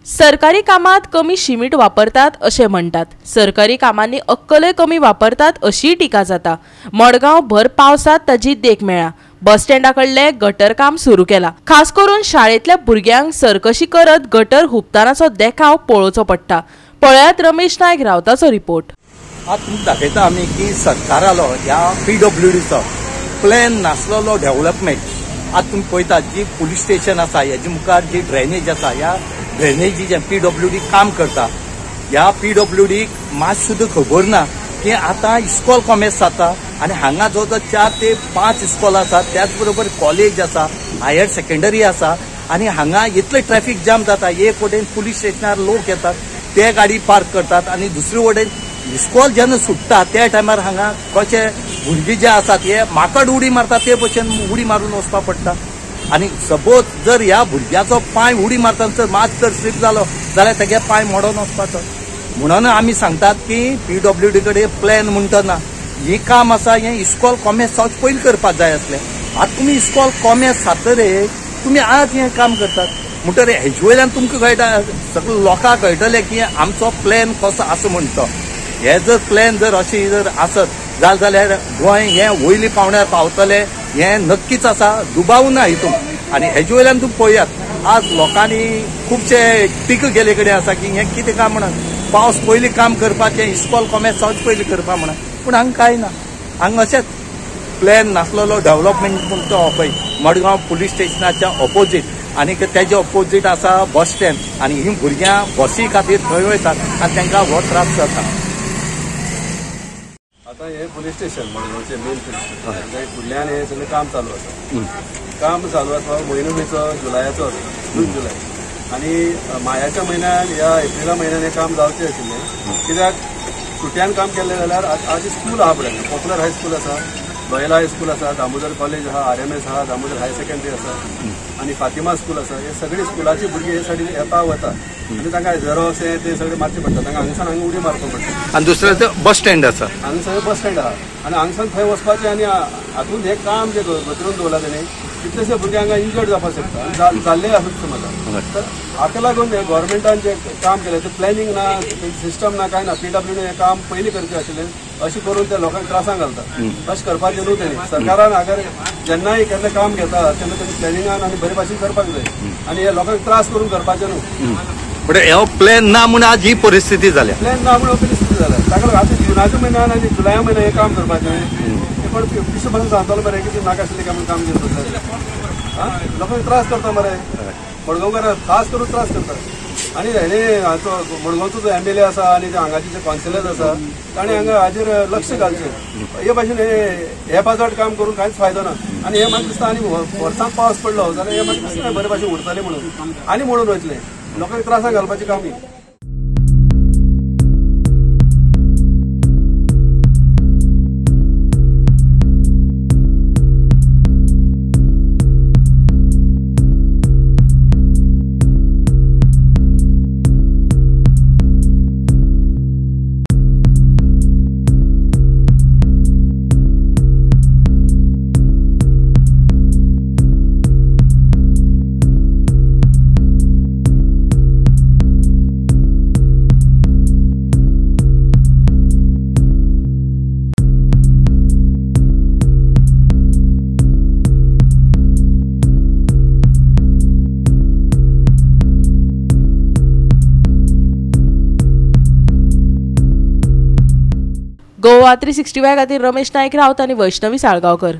सरकारी कामात कमी शिमीट वापरतात असे म्हणतात। सरकारी कामांनी अक्कलय कमी वापरतात अशी टीका जाता। मडगांव भर पावसात ताजी देख मेळ्ळा। बस स्टँडाकडले गटर काम सुरू केला। खास करून शाळेतल्या भुरग्यांक सरकशी करत गटर हुबतानाचो देखाव पळोवचो पडटा। पळयात रमेश नायक रावताचो रिपोर्ट। आज तुमकां दाखयता आमी की सरकारालो ह्या PWDचो प्लॅन नासलेलो डेव्हलपमेंट। आज तुम्ही पळयतात जी पुलीस स्टेशन आसा हेजे मुखार जी ड्रेनेज आसा ह्या ड्रेनेजी जे PWD काम करता ह्या PWDक मात सुद्दां खबर ना की आता इस्कॉल कॉमेर्स जाता आनी हांगा जो 4 ते 5 इस्कॉल आसा त्याच बरोबर कॉलेज आसा हायर सेकंडरी आसा आनी हांगा इतले ट्रॅफिक जाम जाता। एक वटेन पुलीस स्टेशनार लोक येतात ते गाडी पार्क करतात आनी दुसरे वटेन इस्कॉल जेन्ना सुट्टा त्या टायमार हांगा कशे भुरगे जे आसात हे माकड उडी मारतात ते भशेन उडी मारून वचपा पडटा। आणि सपोज जर ह्या भुरग्याचो पांय उडी मारतना जर मात जर स्लीप जालो जाल्यार तेगे पांय मोडोन वचपाचो। म्हणून आमी सांगतात की PWD कडेन प्लॅन म्हणटना ही काम आसा हे इस्कॉल कॉमेर्स जावचे पयलीं करपाक जाय आसलें। आतां तुमी इस्कॉल कॉमेर्स जातरे तुमी आज हें काम करतात म्हणटरे हेजे वयल्यान तुमकां कळटा सगळे लोकांक कळटलें की आमचो प्लॅन कसो आसा म्हण तो। हे जर प्लॅन जर अशी जर आसत जाल्यार गोंय हे वयली पावण्यार पावतले हे नक्कीच आसा, दुबाव ना हितून। आनी हेजे वयल्यान तुम्ही पळयात आज लोकांनी खुबशे टीक केले कडेन आसा की हे कितें काम म्हणून पावस पयलीं काम करपाचें इस्कॉल कॉमेर्स जावचे पयलीं करपा म्हणून। पूण हांगा कांय ना, हांगा अशेंच प्लॅन नासलेलो डेव्हलपमेंट म्हणून तो पळय मडगांव पुलीस स्टेशनाच्या ऑपोजीट आनी तेजे ऑपोजीट आसा बस स्टँड आनी ही भुरग्यां बसी खातीर थंय वयतात आनी तांकां हो त्रास जाता। आता हे पोलीस स्टेशन मडगांवचे मेन पोलीस स्टेशन फुडल्यान हे सगळें काम चालू आसा। काम चालू आसा म्हयनो जुलयाचो जून जुलय आनी मायाच्या म्हयन्यान या एप्रिला म्हयन्यान हे काम जावचें आशिल्लें। कित्याक सुट्यान काम केलें जाल्यार आज स्कूल आहा फुडें पॉप्युलर हायस्कूल आसा, गोयला हायस्कूल आसा, दामोदर कॉलेज आहा, RMS आहा, दामोदर हायर सेकंडरी आसा आनी फातिमा स्कूल आसा। हे सगळे स्कुलाची भुरगीं हे सायडीन येता वता आनी तांकां झेरॉक्स हे ते सगळे मारचे पडटा। तांकां हांगसान हांगा उडी मारचो पडटा। आनी दुसरें ते बस स्टँड आसा, हांगा सगळें बस स्टँड आहा आनी हांगसान थंय वचपाचें आनी हातून हे काम जे बदलून दवरला तेणे कितलेशे भुरगे हांगा इंजर्ड जावपाक शकता जाल्ले आसूं समजा। तर हाका लागून हे गोव्हर्मेंटान जे काम केलें ते प्लॅनिंग ना, सिस्टम ना, कांय ना। PWD हे काम पयलीं करचें आशिल्लें अशें करून ते लोकांक त्रासांक घालता। तशें करपाचें न्हू तेणी। सरकारान अगर जेन्नाय केन्ना काम घेता तेन्ना तेणी प्लॅनिंगान आनी बरे भाशेन करपाक जाय आनी हे लोकांक त्रास करून करपाचें न्हू। पण हो प्लॅन ना म्हणून आज ही परिस्थिती जाल्या। प्लॅन ना म्हणून परिस्थिती जाल्या। ताका लागून आतां जुनाच्या म्हयन्यान आनी जुलया म्हयन्यान हे काम करपाचें पण पिशे पासून सांगतालो मरे की नाका आशिल्लें काम घेवपाचें। लोकांक त्रास करता मरे, मडगांवकार खास करून त्रास करता। आनी हेणे हाचो मडगांवचो जो MLA आसा आनी जे हांगाचे जे कावन्सिलर आसा ताणें हांगा हाजेर लक्ष घालचें। हे भाशेन हे पाजाड काम करून कांयच फायदो ना। आनी हे म्हाका दिसता आनी वर्सांक पावस पडलो जाल्यार हे म्हाका दिसना बरे भाशेन उरतले म्हणून आनी म्हणून वयतले लोकांक त्रासाक घालपाचें काम ही। गोवा 365 खातीर रमेश नायक रावत आनी वैष्णवी साळगांवकर।